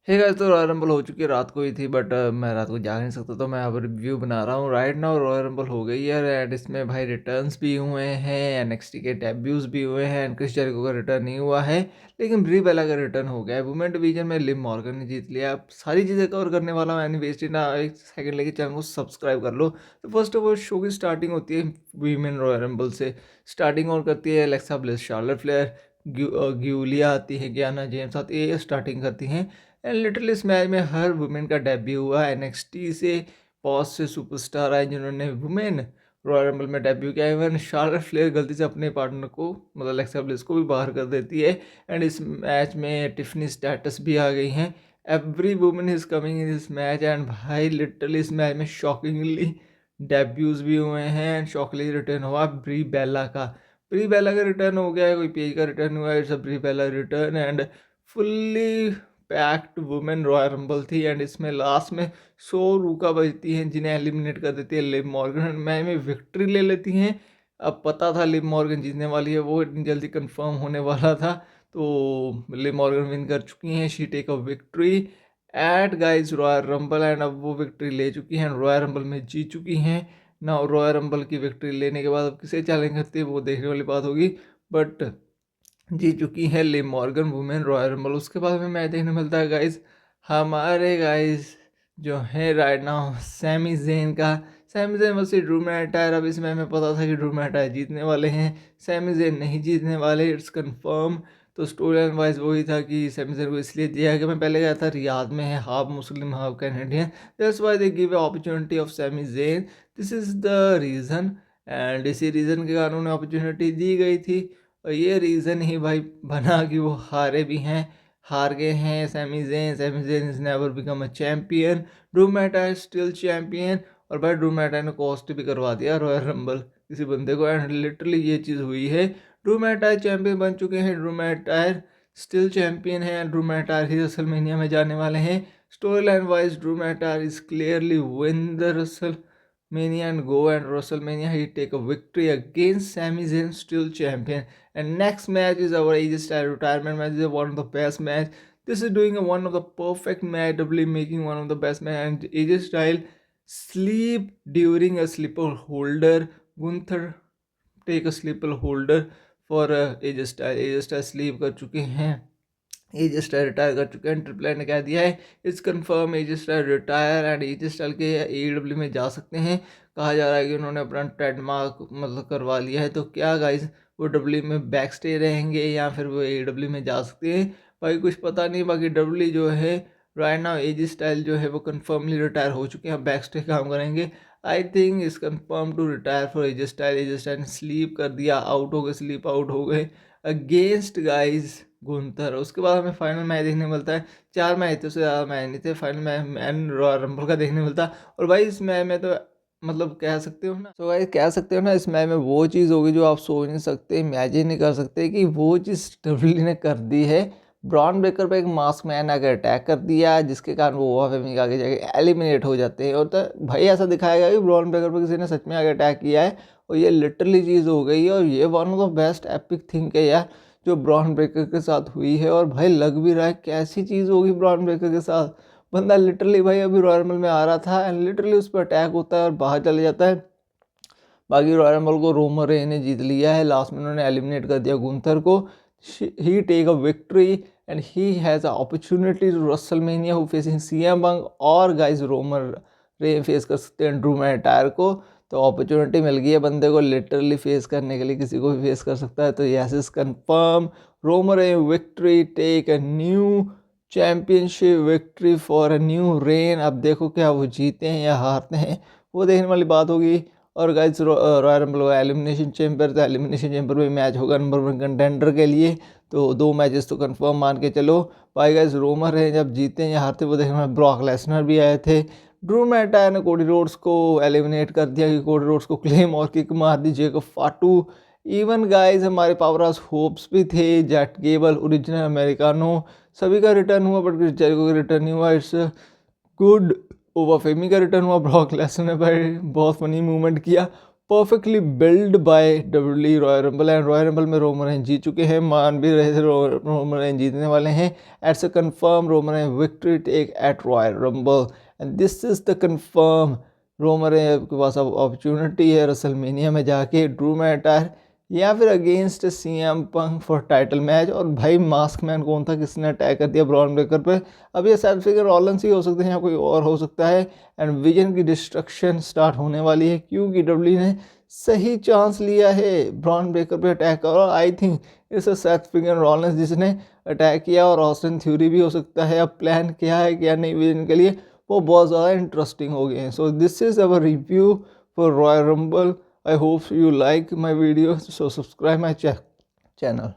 Hey guys, तो royal rumble हो चुकी है, रात को ही थी बट मैं रात को जाग नहीं सकता, तो मैं अब रिव्यू बना रहा हूँ राइट नाउ। रॉयल रंबल हो गई है एंड इसमें भाई रिटर्न्स भी हुए हैं, एनएक्सटी के डेब्यूज भी हुए हैं एंड क्रिस जेरिको का रिटर्न नहीं हुआ है, लेकिन ब्री बेला का रिटर्न हो गया है। वुमेन डिवीजन में लिव मॉर्गन ने जीत लिया। अब सारी चीज़ें कवर करने वाला हूँ, एनी वेस्ट ना एक सेकंड लेके चैनल को सब्सक्राइब कर लो। तो फर्स्ट ऑफ ऑल शो की स्टार्टिंग होती है वीमेन रॉयल रंबल से। स्टार्टिंग और करती है एलेक्सा ब्लिस, शार्लेट फ्लेयर, ग्यूलिया आती है, गियाना जेम्स आती है, ये स्टार्टिंग करती हैं। एंड लिटरली इस मैच में हर वुमेन का डेब्यू हुआ। एनएक्सटी से बहुत से सुपरस्टार आए जिन्होंने वुमेन रॉयल रंबल में डेब्यू किया। इवन शार्लेट फ्लेयर गलती से अपने पार्टनर को मतलब अलेक्सा ब्लिस को भी बाहर कर देती है। एंड इस मैच में टिफनी स्टेटस भी आ गई हैं। Every women is coming in this match and भाई लिटरली इस मैच में शॉकिंगली डेब्यूज भी हुए हैं एंड शॉकिंगली रिटर्न हुआ ब्री बेला का। ब्री बेला का रिटर्न हो गया है, कोई पेज का रिटर्न हुआ है, it's a Brie Bella return and fully packed women Royal Rumble थी। एंड इसमें लास्ट में 100 बजती हैं जिन्हें एलिमिनेट कर देती है लिव मॉर्गन। मैच में विक्ट्री ले लेती हैं। अब पता था लिव मॉर्गन जीतने वाली है, वो इतनी जल्दी कंफर्म होने वाला था, तो लिव मॉर्गन विन कर चुकी हैं। She take a victory at guys Royal Rumble and अब वो विक्ट्री ले चुकी हैं, रॉयल रंबल में जीत चुकी हैं ना। रॉयल रंबल की विक्ट्री लेने के बाद अब किसे चैलेंज करती है वो देखने वाली बात होगी, बट जीत चुकी है Liv Morgan women Royal rumble. उसके बाद में मैच देखने मिलता है गाइज हमारे गाइज जो है राइट नाउ सैमी जेन का। Sami Zayn versus Drew McIntyre. अब इस मैच में पता था कि ड्रू मैकइंटायर जीतने वाले हैं, सैमी जेन नहीं जीतने वाले, इट्स कंफर्म। तो स्टोरी लाइन वाइज वही था कि सैमी जेन को इसलिए दिया कि मैं पहले गया था रियाद में है, half Muslim half Canadian, that's why they give opportunity of Sami Zayn, this is the reason. And इसी रीज़न के कारण उन्हें अपॉर्चुनिटी दी गई थी और ये रीज़न ही भाई बना कि वो हारे भी हैं, हार गए हैं। Sami Zayn is never become a champion, Drew McIntyre still champion. और भाई ड्रू मैकइंटायर ने कॉस्ट भी करवा दिया रॉयल रंबल किसी बंदे को, एंड लिटरली ये चीज़ हुई है। ड्रू मैकइंटायर चैंपियन बन चुके हैं, ड्रू मैकइंटायर स्टिल चैंपियन है, ड्रू मैकइंटायर ही रेसलमेनिया में जाने वाले हैं। Story line wise Drew McIntyre is clearly win the Mania and go and WrestleMania he take a victory against Sami Zayn, still champion. And next match is our AJ Styles retirement match. This is one of the best match. This is doing one of the perfect match, doubly making one of the best match. And AJ Styles sleep during a slipper holder. Gunther take a slipper holder for AJ Styles. AJ Styles sleep कर चुके हैं, as style retire कर चुके हैं। Triple ने कह दिया है it's confirm Edge style retire and Edge style के AEW में जा सकते हैं। कहा जा रहा है कि उन्होंने अपना ट्रेडमार्क मतलब करवा लिया है, तो क्या गाइस वो डब्ल्यू में बैक स्टे रहेंगे या फिर वो AEW में जा सकते हैं, भाई कुछ पता नहीं। बाकी डब्ल्यू जो है राइट नाउ एज स्टाइल जो है वो कन्फर्मली रिटायर हो चुके हैं, बैक स्टे काम करेंगे। I think is confirm to retire for Edge style. Edge style ने स्लीप कर दिया, आउट हो गए, स्लीप आउट हो गए अगेंस्ट गाइज गुंतर। उसके बाद हमें फाइनल मैच देखने मिलता है, 4 मैच थे, उससे ज़्यादा मैच नहीं थे। Final match man royal rumble का देखने मिलता है और भाई इस मैच में तो मतलब कह सकते हो ना, तो भाई कह सकते हो ना इस मैच में वो चीज़ होगी जो आप सोच नहीं सकते, इमेजिन नहीं कर सकते कि वो चीज़ डब्ल्यू ने कर दी है। ब्रॉन ब्रेकर पे एक मास्क मैन अगर अटैक कर दिया जिसके कारण वो ओवा फेमी आगे जाके एलिमिनेट हो जाते हैं, और तो भाई ऐसा दिखाया गया कि ब्रॉन ब्रेकर पे किसी ने सच में आगे अटैक किया है और ये लिटरली चीज़ हो गई है। और ये one of the best epic thing है यार जो ब्रॉन ब्रेकर के साथ हुई है। और भाई लग भी रहा है कैसी चीज़ होगी ब्रॉन ब्रेकर के साथ। बंदा लिटरली भाई अभी रॉयल रंबल में आ रहा था एंड लिटरली उस पर अटैक होता है और बाहर चले जाता है। बाकी रॉयल रंबल को रोमन रेन ने जीत लिया है, लास्ट में उन्होंने एलिमिनेट कर दिया गुंथर को। He take a victory and he has a opportunity to WrestleMania who facing CM Punk और गाइस रोमन रेन फेस कर सकते हैं ड्रू मैकइंटायर को। तो अपॉर्चुनिटी मिल गई है बंदे को लिटरली फेस करने के लिए, किसी को भी फेस कर सकता है। तो yes is confirm Roman Reigns victory, take a new championship victory for a new reign. अब देखो क्या वो जीते हैं या हारते हैं, वो देखने वाली बात होगी। और गाइस रॉयल रंबल का एलिमिनेशन चैम्बर, तो एलिमिनेशन चैम्बर में मैच होगा नंबर 1 कंटेंडर के लिए, तो 2 मैचेस तो कंफर्म मान के चलो। भाई गाइस रोमन रेन जब जीते या हारते वो देखने में, ब्रॉक लेसनर भी आए थे, ड्रू मैकइंटायर ने कोडी रोड्स को एलिमिनेट कर दिया कि कोडी रोड्स को क्लेम और किक मार दी, जेकब फाटू। इवन गाइस हमारे पावर हाउस होप्स भी थे, जेट केबल, ओरिजिनल अमेरिकानो, सभी का रिटर्न हुआ बट क्रिस जेरिको का रिटर्न नहीं हुआ। It's good. ओवा फेमी का रिटर्न हुआ, ब्रॉक लेसनर ने भाई बहुत फनी मूवमेंट किया, perfectly build by W royal Rumble, and royal rumble में रोमन रेंज जीत चुके हैं, मान भी रहे थे रोमन रेंज जीतने वाले हैं। It's a confirm Roman Reigns victory take at Royal Rumble, and this is the confirm Roman Reigns के पास अब अपॉर्चुनिटी है रेसलमेनिया में जाके ड्रू मैकइंटायर या फिर against CM Punk for title match. और भाई मास्क मैन कौन था, किसने अटैक कर दिया ब्रॉन ब्रेकर पे? अब ये सेल्फ फिगर रॉलेंस ही हो सकते हैं या कोई और हो सकता है। एंड विजन की डिस्ट्रक्शन स्टार्ट होने वाली है क्योंकि डब्ल्यू ने सही चांस लिया है ब्रॉन ब्रेकर पे अटैक का। और आई थिंक इस सेल्फ फिगर रॉलेंस जिसने अटैक किया, और ऑस्टिन थ्योरी भी हो सकता है। अब प्लान क्या है क्या नहीं विजन के लिए, वो बहुत ज़्यादा इंटरेस्टिंग हो गए हैं। So this is our review for royal rumble. I hope you like my videos, so subscribe my channel.